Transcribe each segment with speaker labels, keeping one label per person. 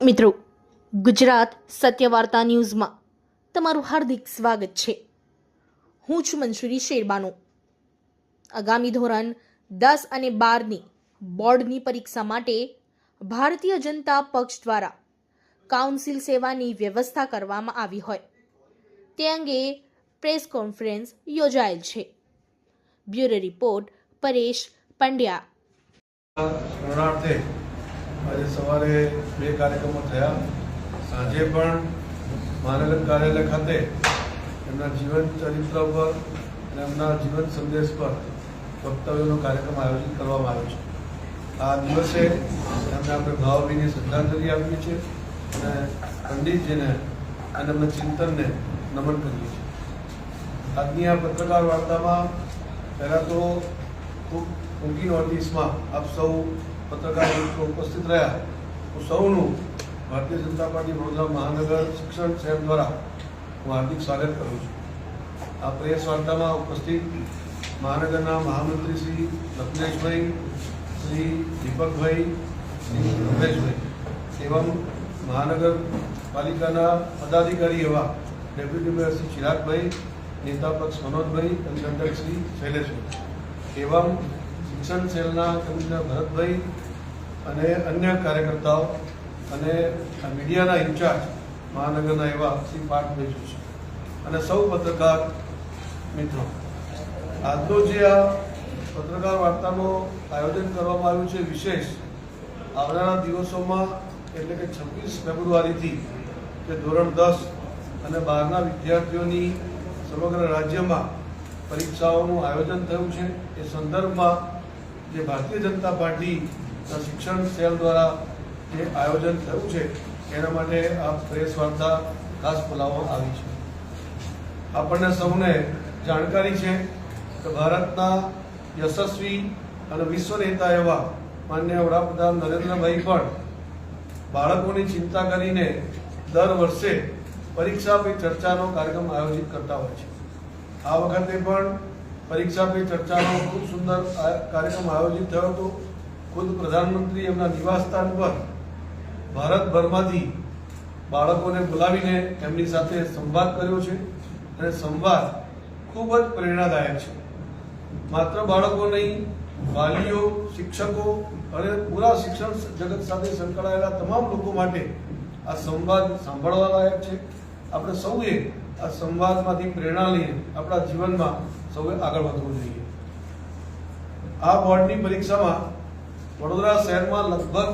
Speaker 1: મિત્રો, ગુજરાત સત્યવાર્તા ન્યૂઝમાં તમારું હાર્દિક સ્વાગત છે। હું છું મંસૂરી શેરબાનો। આગામી ધોરણ 10 અને 12ની બોર્ડની પરીક્ષા માટે ભારતીય જનતા પક્ષ દ્વારા કાઉન્સિલ સેવાની વ્યવસ્થા કરવામાં આવી હોય તે અંગે પ્રેસ કોન્ફરન્સ યોજાયેલ છે। Bureau report Paresh Pandya.
Speaker 2: આજે સવારે 2 કાર્યક્રમો થયા। સાંજે પણ મહાનગર કાર્યાલય ખાતે એમના જીવન ચરિત્ર પર અને એમના જીવન સંદેશ પર વક્તવ્યનો કાર્યક્રમ આયોજિત કરવામાં આવ્યો છે। આ દિવસે એમને આપણે ભાવભીની શ્રદ્ધાંજલિ આપીએ છીએ અને પંડિતજીને અને એમના ચિંતનને નમન કરીએ છીએ। આજની આ પત્રકાર વાર્તામાં પહેલાં તો ખૂબ ટૂંકી નોટિસમાં આપ સૌ પત્રકાર મિત્રો ઉપસ્થિત રહ્યા। હું સૌનું ભારતીય જનતા પાર્ટી વડોદરા મહાનગર શિક્ષણ સેલ દ્વારા હું હાર્દિક સ્વાગત કરું છું। આ પ્રેસ વાર્તામાં ઉપસ્થિત મહાનગરના મહામંત્રી શ્રી લખનેશભાઈ, શ્રી દીપકભાઈ, શ્રી રમેશભાઈ એવં મહાનગરપાલિકાના પદાધિકારી એવા ડેપ્યુટી મેયર શ્રી ચિરાગભાઈ, નેતા પક્ષ મનોજભાઈ, કંડક્ટર શ્રી શૈલેષભાઈ એવં શિક્ષણ સેલના કમિશનર ભરતભાઈ અને અન્ય કાર્યકર્તાઓ અને મીડિયાના ઇન્ચાર્જ મહાનગરના એવા શ્રી પાર્થભાઈ જોશી અને સૌ પત્રકાર મિત્રો, આજનો જે આ પત્રકાર વાર્તાનું આયોજન કરવામાં આવ્યું છે વિશેષ આવનારા દિવસોમાં એટલે કે 26 ફેબ્રુઆરીથી જે ધોરણ 10 અને 12ના વિદ્યાર્થીઓની સમગ્ર રાજ્યમાં પરીક્ષાઓનું આયોજન થયું છે એ સંદર્ભમાં જે ભારતીય જનતા પાર્ટીના શિક્ષણ સેલ દ્વારા જે આયોજન થયું છે એના માટે આ પ્રેસ વાર્તા ખાસ બોલાવવામાં આવી છે। આપણને સૌને જાણકારી છે કે ભારતના યશસ્વી અને વિશ્વ નેતા એવા માનનીય વડાપ્રધાન નરેન્દ્રભાઈ પણ બાળકોની ચિંતા કરીને દર વર્ષે પરીક્ષા પે ચર્ચાનો કાર્યક્રમ આયોજિત કરતા હોય છે। આ વખતે પણ પરીક્ષા પે ચર્ચાનો ખૂબ સુંદર કાર્યક્રમ આયોજિત થયો હતો। ખુદ પ્રધાનમંત્રી એમના નિવાસસ્થાન પર ભારતભરમાંથી બાળકોને બોલાવીને એમની સાથે સંવાદ કર્યો છે અને સંવાદ ખૂબ જ પ્રેરણાદાયક છે। માત્ર બાળકો નહીં, વાલીઓ, શિક્ષકો અને પૂરા શિક્ષણ જગત સાથે સંકળાયેલા તમામ લોકો માટે આ સંવાદ સાંભળવા લાયક છે। આપણે સૌએ આ સંવાદમાંથી પ્રેરણા લઈને આપણા જીવનમાં સૌએ આગળ વધવું જોઈએ। આ બોર્ડની પરીક્ષામાં વડોદરા શહેરમાં લગભગ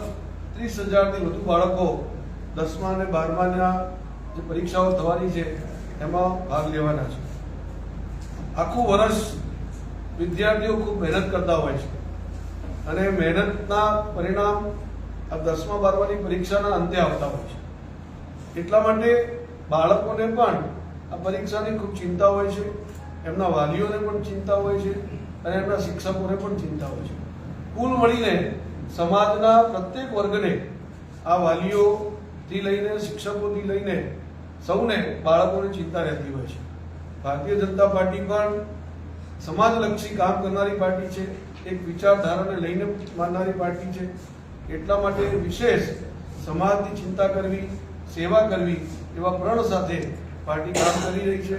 Speaker 2: 30,000થી વધુ બાળકો 10મા અને 12માના જે પરીક્ષાઓ થવાની છે એમાં ભાગ લેવાના છે। આખું વર્ષ વિદ્યાર્થીઓ ખૂબ મહેનત કરતા હોય છે અને મહેનતના પરિણામ આ 10મા 12માની પરીક્ષાના અંતે આવતા હોય છે। એટલા માટે બાળકોને પણ આ પરીક્ષાની ખૂબ ચિંતા હોય છે, એમના વાલીઓને પણ ચિંતા હોય છે અને એમના શિક્ષકોને પણ ચિંતા હોય છે। કુલ મળીને સમાજના પ્રત્યેક વર્ગને આ વાલીઓથી લઈને શિક્ષકોથી લઈને સૌને બાળકોની ચિંતા રહેતી હોય છે। ભારતીય જનતા પાર્ટી પણ સમાજલક્ષી કામ કરનારી પાર્ટી છે, એક વિચારધારાને લઈને માનનારી પાર્ટી છે। એટલા માટે વિશેષ સમાજની ચિંતા કરવી, સેવા કરવી એવા પ્રણ સાથે પાર્ટી કામ કરી રહી છે।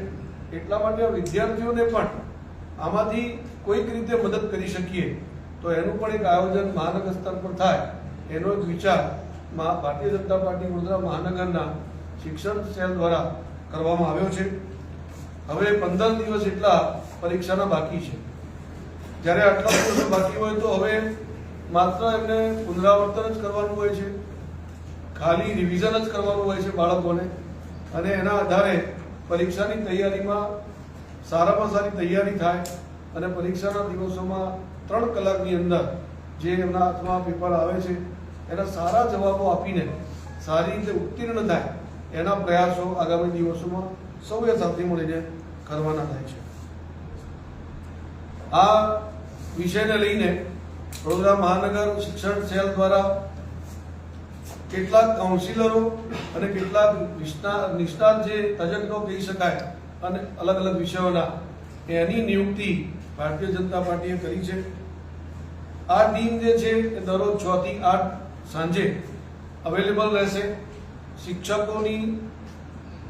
Speaker 2: એટલા માટે વિદ્યાર્થીઓને પણ આમાંથી કોઈક રીતે મદદ કરી શકીએ તો એનું પણ એક આયોજન મહાનગર સ્તર પર થાય એનો એક વિચાર ભારતીય જનતા પાર્ટી વડોદરા મહાનગરના શિક્ષણ સેલ દ્વારા કરવામાં આવ્યો છે। હવે 15 દિવસ એટલા પરીક્ષાના બાકી છે। જ્યારે આટલા દિવસો બાકી હોય તો હવે માત્ર એમને પુનરાવર્તન જ કરવાનું હોય છે, ખાલી રિવિઝન જ કરવાનું હોય છે બાળકોને અને એના આધારે પરીક્ષાની તૈયારીમાં સારામાં સારી તૈયારી થાય અને પરીક્ષાના દિવસોમાં 3 કલાકની અંદર જે એમના હાથમાં પેપર આવે છે એના સારા જવાબો આપીને સારી રીતે ઉત્તીર્ણ થાય એના પ્રયાસો આગામી દિવસોમાં સૌએ સાથે મળીને કરવાના થાય છે। આ વિષયને લઈને વડોદરા મહાનગર શિક્ષણ સેલ દ્વારા કેટલાક કાઉન્સિલરો અને કેટલાક નિષ્ણાત જે તજજ્ઞો કહી શકાય અને અલગ અલગ વિષયોના એની નિયુક્તિ ભારતીય જનતા પાર્ટીએ કરી છે। આ ટીમ જે છે એ દરરોજ 6 થી 8 સાંજે અવેલેબલ રહેશે. શિક્ષકોની,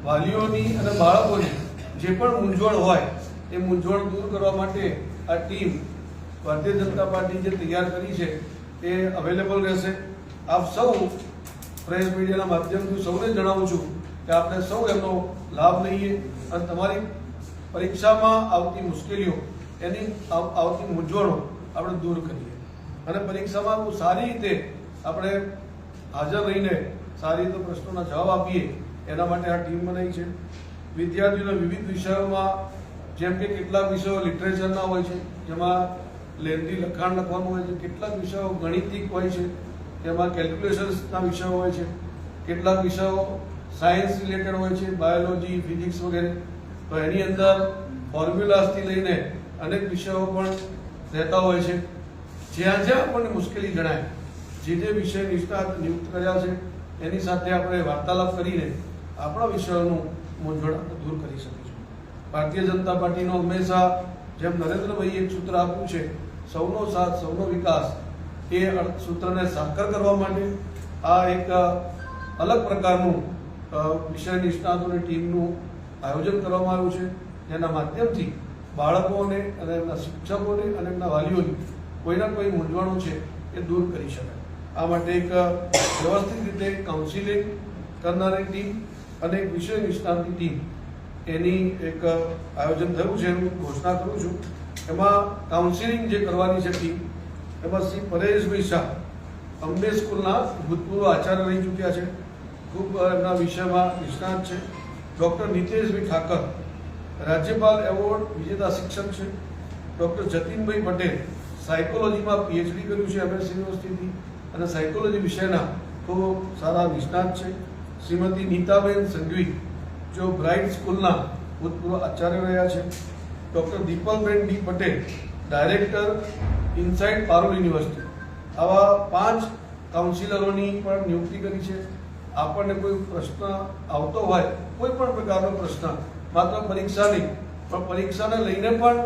Speaker 2: વાલીઓની અને બાળકોની જે પણ મૂંઝવણ હોય એ મૂંઝવણ દૂર કરવા માટે આ ટીમ ભારતીય જનતા પાર્ટી જે તૈયાર કરી છે એ અવેલેબલ રહેશે. આપ સૌ પ્રેસ મીડિયાના માધ્યમથી સૌને જણાવું છું કે આપણે સૌ એનો લાભ લઈએ અને તમારી પરીક્ષામાં આવતી મુશ્કેલીઓ, એની આવતી મૂંઝવણો આપણે દૂર કરીએ અને પરીક્ષામાં બહુ સારી રીતે આપણે હાજર રહીને સારી રીતે પ્રશ્નોના જવાબ આપીએ એના માટે આ ટીમ બનાવી છે. વિદ્યાર્થીઓને વિવિધ વિષયોમાં, જેમ કે કેટલાક વિષયો લિટરેચરના હોય છે જેમાં લેન્ધી લખાણ લખવાનું હોય છે, કેટલાક વિષયો ગણિતિક હોય છે તેમાં કેલ્ક્યુલેશન્સના વિષયો હોય છે, કેટલાક વિષયો સાયન્સ રિલેટેડ હોય છે, બાયોલોજી, ફિઝિક્સ વગેરે. તો એની અંદર ફોર્મ્યુલાસથી લઈને અનેક વિષયો પણ રહેતા હોય છે. જ્યાં જ્યાં આપણને મુશ્કેલી જણાય, જે વિષય નિષ્ણાત નિયુક્ત કર્યા છે એની સાથે આપણે વાર્તાલાપ કરીને આપણા વિષયોનું મૂંઝવણ આપણે દૂર કરી શકીશું. ભારતીય જનતા પાર્ટીનો હંમેશા જેમ નરેન્દ્રભાઈએ એક સૂત્ર આપ્યું છે, સૌનો સાથ સૌનો વિકાસ, એ સૂત્રને સાકાર કરવા માટે આ એક અલગ પ્રકારનું વિષય નિષ્ણાતોની ટીમનું આયોજન કરવામાં આવ્યું છે. જેના માધ્યમથી બાળકોને અને એમના શિક્ષકોને અને એમના વાલીઓની કોઈના કોઈ મૂંઝવણો છે એ દૂર કરી શકાય. આ માટે એક વ્યવસ્થિત રીતે કાઉન્સિલિંગ કરનારી ટીમ અને એક વિષય નિષ્ણાતની ટીમ એની એક આયોજન થયું છે, એનું ઘોષણા કરું છું. એમાં કાઉન્સિલિંગ જે કરવાની છે ટીમ, એમાં શ્રી પરેશભાઈ શાહ અંબે સ્કૂલના ભૂતપૂર્વ આચાર્ય રહી ચૂક્યા છે, ખૂબ એમના વિષયમાં નિષ્ણાત છે. ડૉક્ટર નીતેશભાઈ ઠાકર રાજ્યપાલ એવોર્ડ વિજેતા શિક્ષક છે. ડૉક્ટર જતીનભાઈ પટેલ સાયકોલોજીમાં પીએચડી કર્યું છે એમએસ યુનિવર્સિટીથી અને સાયકોલોજી વિષયના ખૂબ સારા નિષ્ણાત છે. શ્રીમતી નીતાબેન સંઘવી જો બ્રાઇટ સ્કૂલના ભૂતપૂર્વ આચાર્ય રહ્યા છે. Doctor Deepalben D Patel director inside Parul university. આવા 5 કાઉન્સિલરોની પણ નિયુક્તિ કરી છે. આપણને કોઈ પ્રશ્ન આવતો હોય, કોઈ પણ પ્રકારનો પ્રશ્ન, માત્ર પરીક્ષા નહીં પણ પરીક્ષાને લઈને પણ